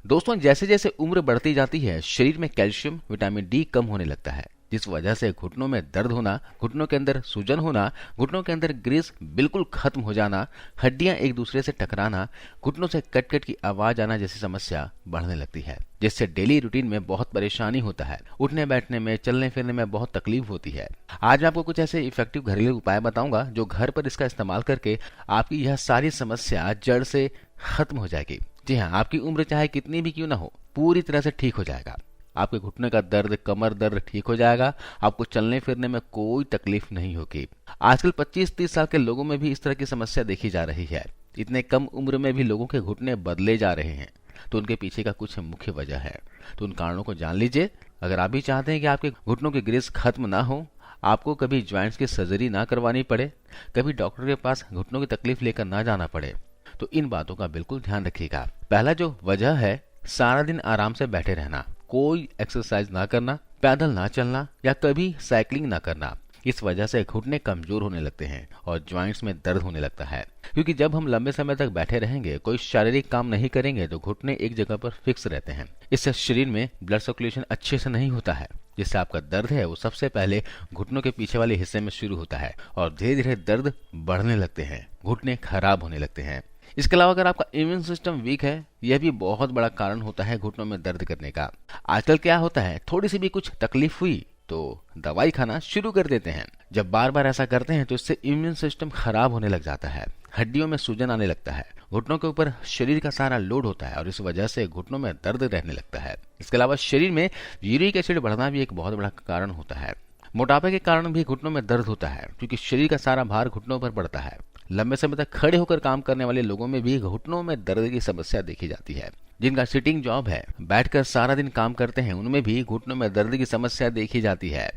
दोस्तों, जैसे जैसे उम्र बढ़ती जाती है शरीर में कैल्शियम विटामिन डी कम होने लगता है, जिस वजह से घुटनों में दर्द होना, घुटनों के अंदर सूजन होना, घुटनों के अंदर ग्रीस बिल्कुल खत्म हो जाना, हड्डियां एक दूसरे से टकराना, घुटनों से कट कट की आवाज आना जैसी समस्या बढ़ने लगती है, जिससे डेली रूटीन में बहुत परेशानी होता है। उठने बैठने में, चलने फिरने में बहुत तकलीफ होती है। आज मैं आपको कुछ ऐसे इफेक्टिव घरेलू उपाय बताऊंगा जो घर पर इसका इस्तेमाल करके आपकी यह सारी समस्या जड़ से खत्म हो जाएगी। जी हाँ, आपकी उम्र चाहे कितनी भी क्यों ना हो, पूरी तरह से ठीक हो जाएगा। आपके घुटने का दर्द, कमर दर्द ठीक हो जाएगा। आपको चलने फिरने में कोई तकलीफ नहीं होगी। आजकल 25-30 साल के लोगों में भी इस तरह की समस्या देखी जा रही है। इतने कम उम्र में भी लोगों के घुटने बदले जा रहे हैं, तो उनके पीछे का कुछ मुख्य वजह है। तो उन कारणों को जान लीजिए। अगर आप भी चाहते हैं कि आपके घुटनों की ग्रीस खत्म ना हो, आपको कभी ज्वाइंट्स की सर्जरी ना करवानी पड़े, कभी डॉक्टर के पास घुटनों की तकलीफ लेकर ना जाना पड़े, तो इन बातों का बिल्कुल ध्यान रखिएगा। पहला जो वजह है, सारा दिन आराम से बैठे रहना, कोई एक्सरसाइज ना करना, पैदल ना चलना या कभी साइकिलिंग ना करना। इस वजह से घुटने कमजोर होने लगते हैं और ज्वाइंट्स में दर्द होने लगता है। क्योंकि जब हम लंबे समय तक बैठे रहेंगे, कोई शारीरिक काम नहीं करेंगे, तो घुटने एक जगह पर फिक्स रहते हैं। इससे शरीर में ब्लड सर्कुलेशन अच्छे से नहीं होता है, जिससे आपका दर्द है वो सबसे पहले घुटनों के पीछे वाले हिस्से में शुरू होता है और धीरे धीरे दर्द बढ़ने लगते हैं, घुटने खराब होने लगते हैं। इसके अलावा अगर आपका इम्यून सिस्टम वीक है, यह भी बहुत बड़ा कारण होता है घुटनों में दर्द करने का। आजकल क्या होता है, थोड़ी सी भी कुछ तकलीफ हुई तो दवाई खाना शुरू कर देते हैं। जब बार बार ऐसा करते हैं तो इससे इम्यून सिस्टम खराब होने लग जाता है, हड्डियों में सूजन आने लगता है, घुटनों के ऊपर शरीर का सारा लोड होता है और इस वजह से घुटनों में दर्द रहने लगता है। इसके अलावा शरीर में यूरिक एसिड बढ़ना भी एक बहुत बड़ा कारण होता है। मोटापे के कारण भी घुटनों में दर्द होता है, क्योंकि शरीर का सारा भार घुटनों पर पड़ता है। लंबे समय तक खड़े होकर काम करने वाले लोगों में भी घुटनों में दर्द की समस्या देखी जाती है। जिनका सिटिंग जॉब है, बैठकर सारा दिन काम करते हैं, उनमें भी घुटनों में दर्द की समस्या देखी जाती है।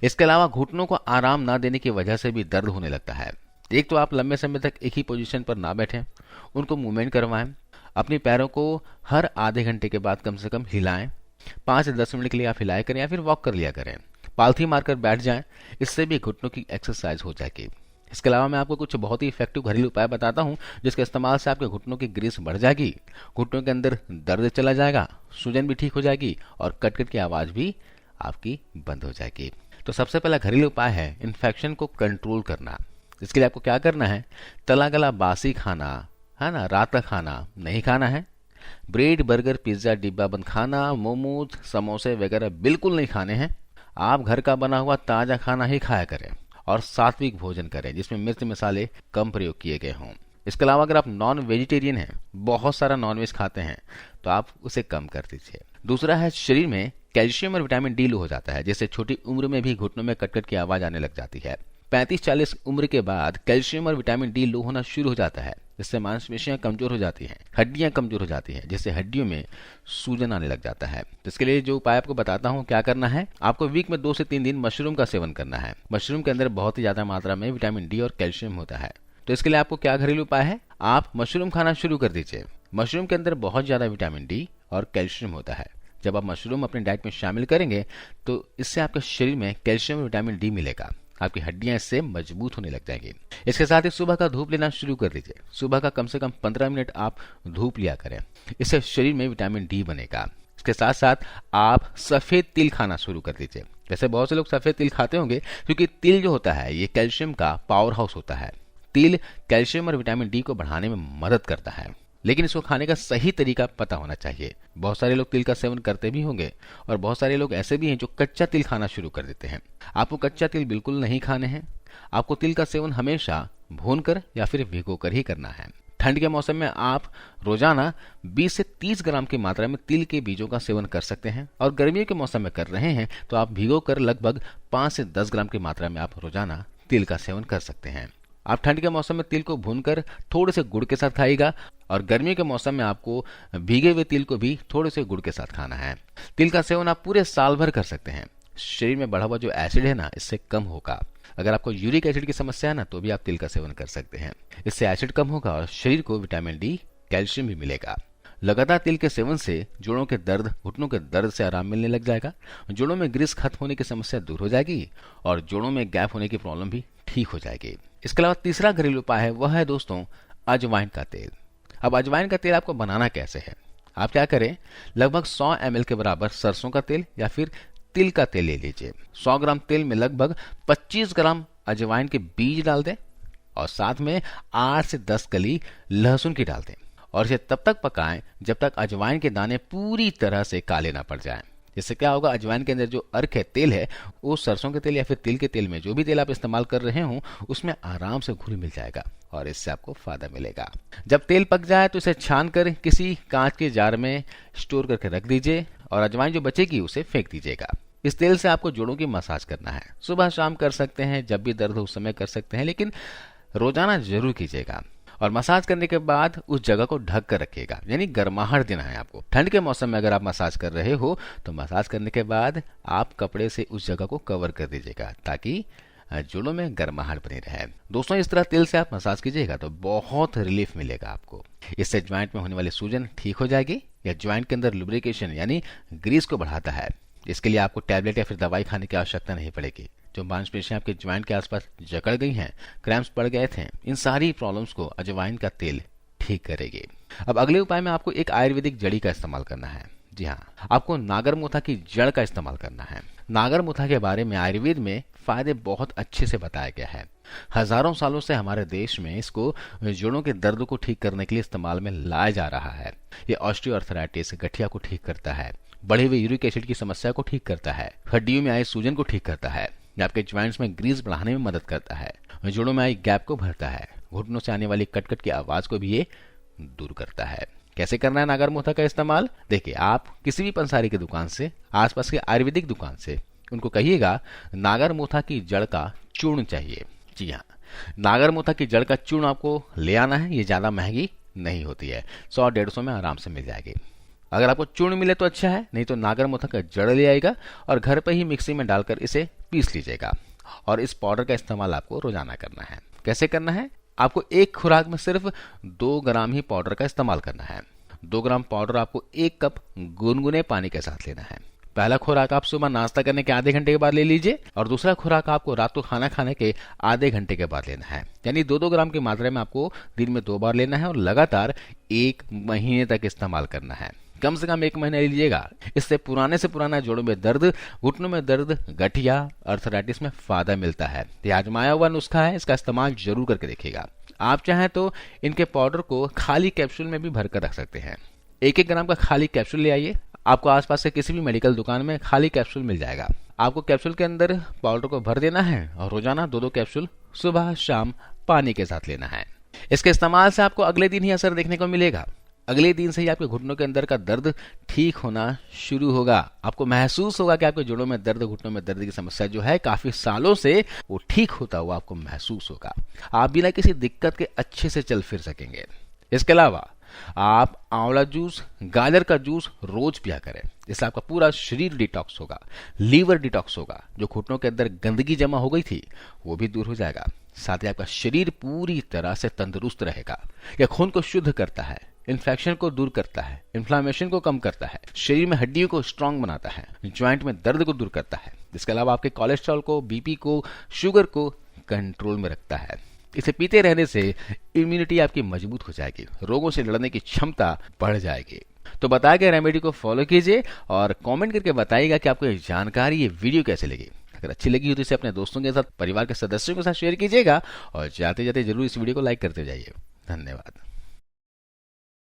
इसके अलावा घुटनों को आराम ना देने की वजह से भी दर्द होने लगता है। एक तो आप लंबे समय तक एक ही पोजीशन पर ना बैठें, उनको मूवमेंट करवाएं, अपने पैरों को हर आधे घंटे के बाद कम से कम हिलाएं। 5 से 10 मिनट के लिए आप हिलाया करें या फिर वॉक कर लिया करें। पालथी मारकर बैठ जाएं, इससे भी घुटनों की एक्सरसाइज हो जाएगी। इसके अलावा मैं आपको कुछ बहुत ही इफेक्टिव घरेलू उपाय बताता हूं, जिसके इस्तेमाल से आपके घुटनों की ग्रीस बढ़ जाएगी, घुटनों के अंदर दर्द चला जाएगा, सूजन भी ठीक हो जाएगी और कटकट की आवाज भी आपकी बंद हो जाएगी। तो सबसे पहला घरेलू उपाय है इन्फेक्शन को कंट्रोल करना। इसके लिए आपको क्या करना है, तला गला बासी खाना है ना, रात का खाना नहीं खाना है। ब्रेड, बर्गर, पिज्जा डिब्बा बंद खाना, मोमोज, समोसे वगैरह बिल्कुल नहीं खाने हैं। आप घर का बना हुआ ताजा खाना ही खाया करें और सात्विक भोजन करें, जिसमें मिर्च मसाले कम प्रयोग किए गए हों। इसके अलावा अगर आप नॉन वेजिटेरियन हैं, बहुत सारा नॉनवेज खाते हैं, तो आप उसे कम कर दीजिए। दूसरा है, शरीर में कैल्शियम और विटामिन डी लो हो जाता है, जिससे छोटी उम्र में भी घुटनों में कटकट की आवाज आने लग जाती है। 35-40 उम्र के बाद कैल्शियम और विटामिन डी लो होना शुरू हो जाता है, जिससे मांसपेशियां कमजोर हो जाती हैं, हड्डियां कमजोर हो जाती हैं, जिससे हड्डियों में सूजन आने लग जाता है। तो इसके लिए जो उपाय आपको बताता हूं, क्या करना है, आपको वीक में 2 से 3 दिन मशरूम का सेवन करना है। मशरूम के अंदर बहुत ही ज्यादा मात्रा में विटामिन डी और कैल्शियम होता है। तो इसके लिए आपको क्या घरेलू उपाय है, आप मशरूम खाना शुरू कर दीजिए। मशरूम के अंदर बहुत ज्यादा विटामिन डी और कैल्शियम होता है। जब आप मशरूम अपने डाइट में शामिल करेंगे, तो इससे आपके शरीर में कैल्शियम और विटामिन डी मिलेगा, आपकी हड्डियां इससे मजबूत होने लग जाएंगी। इसके साथ ही सुबह का धूप लेना शुरू कर दीजिए। सुबह का कम से कम 15 मिनट आप धूप लिया करें, इससे शरीर में विटामिन डी बनेगा। इसके साथ साथ आप सफेद तिल खाना शुरू कर दीजिए। वैसे बहुत से लोग सफेद तिल खाते होंगे, क्योंकि तिल जो होता है ये कैल्शियम का पावर हाउस होता है। तिल कैल्शियम और विटामिन डी को बढ़ाने में मदद करता है, लेकिन इसको खाने का सही तरीका पता होना चाहिए। बहुत सारे लोग तिल का सेवन करते भी होंगे और बहुत सारे लोग ऐसे भी हैं जो कच्चा तिल खाना शुरू कर देते हैं। आपको कच्चा तिल बिल्कुल नहीं खाने हैं। आपको तिल का सेवन हमेशा भूनकर या फिर भिगोकर ही करना है। ठंड के मौसम में आप रोजाना 20 से 30 ग्राम की मात्रा में तिल के बीजों का सेवन कर सकते हैं, और गर्मियों के मौसम में कर रहे हैं तो आप भिगोकर लगभग 5 से 10 ग्राम की मात्रा में आप रोजाना तिल का सेवन कर सकते हैं। आप ठंड के मौसम में तिल को भूनकर थोड़े से गुड़ के साथ खाइएगा, और गर्मियों के मौसम में आपको भीगे हुए तिल को भी थोड़े से गुड़ के साथ खाना है। तिल का सेवन आप पूरे साल भर कर सकते हैं। शरीर में बढ़ा हुआ जो एसिड है ना, इससे कम होगा। अगर आपको यूरिक एसिड की समस्या है ना, तो भी आप तिल का सेवन कर सकते हैं। इससे एसिड कम होगा और शरीर को विटामिन डी, कैल्शियम भी मिलेगा। लगातार तिल के सेवन से जोड़ों के दर्द, घुटनों के दर्द से आराम मिलने लग जाएगा, जोड़ों में ग्रीस खत्म होने की समस्या दूर हो जाएगी और जोड़ों में गैप होने की प्रॉब्लम भी ठीक हो जाएगी। इसके अलावा तीसरा घरेलू उपाय है, वह है दोस्तों अजवाइन का तेल। अब अजवाइन का तेल आपको बनाना कैसे है, आप क्या करें, लगभग 100 ml के बराबर सरसों का तेल या फिर तिल का तेल ले लीजिए। 100 ग्राम तेल में लगभग 25 ग्राम अजवाइन के बीज डाल दें और साथ में 8 से 10 कली लहसुन की डाल दें और इसे तब तक पकाएं जब तक अजवाइन के दाने पूरी तरह से काले ना पड़ जाएं। इससे क्या होगा, अजवाइन के अंदर जो अर्क है, तेल है, वो सरसों के तेल या फिर तिल के तेल में, जो भी तेल आप इस्तेमाल कर रहे हो, उसमें आराम से घुल मिल जाएगा और इससे आपको फायदा मिलेगा। जब तेल पक जाए तो इसे छान कर किसी कांच के जार में स्टोर करके रख दीजिए और अजवाइन जो बचेगी उसे फेंक दीजिएगा। इस तेल से आपको जोड़ों की मसाज करना है। सुबह शाम कर सकते हैं, जब भी दर्द हो उस समय कर सकते हैं, लेकिन रोजाना जरूर कीजिएगा। और मसाज करने के बाद उस जगह को ढक कर रखिएगा, यानी गर्माहट देना है आपको। ठंड के मौसम में अगर आप मसाज कर रहे हो तो मसाज करने के बाद आप कपड़े से उस जगह को कवर कर दीजिएगा ताकि जोड़ों में गर्माहट बनी रहे। दोस्तों, इस तरह तेल से आप मसाज कीजिएगा तो बहुत रिलीफ मिलेगा आपको। इससे ज्वाइंट में होने वाली सूजन ठीक हो जाएगी। यह ज्वाइंट के अंदर लुब्रिकेशन यानी ग्रीस को बढ़ाता है। इसके लिए आपको टैबलेट या फिर दवाई खाने की आवश्यकता नहीं पड़ेगी। जो मांसपेशियां आपके ज्वाइंट के आसपास जकड़ गई हैं, क्रैम्प्स पड़ गए थे, इन सारी प्रॉब्लम्स को अजवाइन का तेल ठीक करेगी। अब अगले उपाय में आपको एक आयुर्वेदिक जड़ी का इस्तेमाल करना है। जी हाँ, आपको नागरमोथा की जड़ का इस्तेमाल करना है। नागरमोथा के बारे में आयुर्वेद में फायदे बहुत अच्छे से बताया गया है। हजारों सालों से हमारे देश में इसको जोड़ों के दर्द को ठीक करने के लिए इस्तेमाल में लाया जा रहा है। ये ऑस्टियोआर्थराइटिस, गठिया को ठीक करता है, बढ़े हुए यूरिक एसिड की समस्या को ठीक करता है, हड्डियों में आई सूजन को ठीक करता है, आपके ज्वाइंट्स में ग्रीस बढ़ाने में मदद करता है, जोड़ों में आई गैप को भरता है, घुटनों से आने वाली कटकट की आवाज को भी ये दूर करता है। कैसे करना है नागरमोथा का इस्तेमाल? देखिए, आप किसी भी पंसारी की दुकान से, आसपास के आयुर्वेदिक दुकान से उनको कहिएगा नागरमोथा की जड़ का चूर्ण चाहिए। जी हाँ, नागरमोथा की जड़ का चूर्ण आपको ले आना है। ये ज्यादा महंगी नहीं होती है, 100-150 में आराम से मिल जाएगी। अगर आपको चूर्ण मिले तो अच्छा है, नहीं तो नागरमोथा का जड़ ले आएगा और घर पर ही मिक्सी में डालकर इसे पीस लीजिएगा। और इस पाउडर का इस्तेमाल आपको रोजाना करना है। कैसे करना है? आपको एक खुराक में सिर्फ 2 ग्राम ही पाउडर का इस्तेमाल करना है। 2 ग्राम पाउडर आपको 1 कप गुनगुने पानी के साथ लेना है। पहला खुराक आप सुबह नाश्ता करने के आधे घंटे के बाद ले लीजिए और दूसरा खुराक आपको रात को खाना खाने के आधे घंटे के बाद लेना है। यानी 2-2 ग्राम की मात्रा में आपको दिन में 2 बार लेना है और लगातार 1 महीने तक इस्तेमाल करना है। कम से कम 1 महीना लीजिएगा। इससे पुराने से पुराना जोड़ों में दर्द, घुटनों में दर्द, गठिया, अर्थराइटिस में फायदा मिलता है। ये आजमाया हुआ नुस्खा है, इसका इस्तेमाल जरूर करके देखिएगा। आप चाहें तो इनके पाउडर को खाली कैप्सूल में भी भरकर रख सकते हैं। 1-1 ग्राम का खाली कैप्सूल ले आइए। आपको आसपास से किसी भी मेडिकल दुकान में खाली कैप्सूल मिल जाएगा। आपको कैप्सूल के अंदर पाउडर को भर देना है और रोजाना 2-2 कैप्सूल सुबह शाम पानी के साथ लेना है। इसके इस्तेमाल से आपको अगले दिन ही असर देखने को मिलेगा। अगले दिन से ही आपके घुटनों के अंदर का दर्द ठीक होना शुरू होगा। आपको महसूस होगा कि आपके जोड़ों में दर्द, घुटनों में दर्द की समस्या जो है काफी सालों से, वो ठीक होता हुआ आपको महसूस होगा। आप बिना किसी दिक्कत के अच्छे से चल फिर सकेंगे। इसके अलावा आप आंवला जूस, गाजर का जूस रोज पिया करें। इससे आपका पूरा शरीर डिटॉक्स होगा, लीवर डिटॉक्स होगा। जो घुटनों के अंदर गंदगी जमा हो गई थी वो भी दूर हो जाएगा। साथ ही आपका शरीर पूरी तरह से तंदुरुस्त रहेगा। यह खून को शुद्ध करता है, इन्फेक्शन को दूर करता है, इन्फ्लामेशन को कम करता है, शरीर में हड्डियों को स्ट्रांग बनाता है, ज्वाइंट में दर्द को दूर करता है। इसके अलावा आपके कोलेस्ट्रॉल को, बीपी को, शुगर को कंट्रोल में रखता है। इसे पीते रहने से इम्यूनिटी आपकी मजबूत हो जाएगी, रोगों से लड़ने की क्षमता बढ़ जाएगी। तो बताया गया रेमेडी को फॉलो कीजिए और कमेंट करके बताइएगा कि आपको ये जानकारी, ये वीडियो कैसे लगी। अगर अच्छी लगी हो तो इसे अपने दोस्तों के साथ, परिवार के सदस्यों के साथ शेयर कीजिएगा और जाते जाते जरूर इस वीडियो को लाइक करते जाइए। धन्यवाद।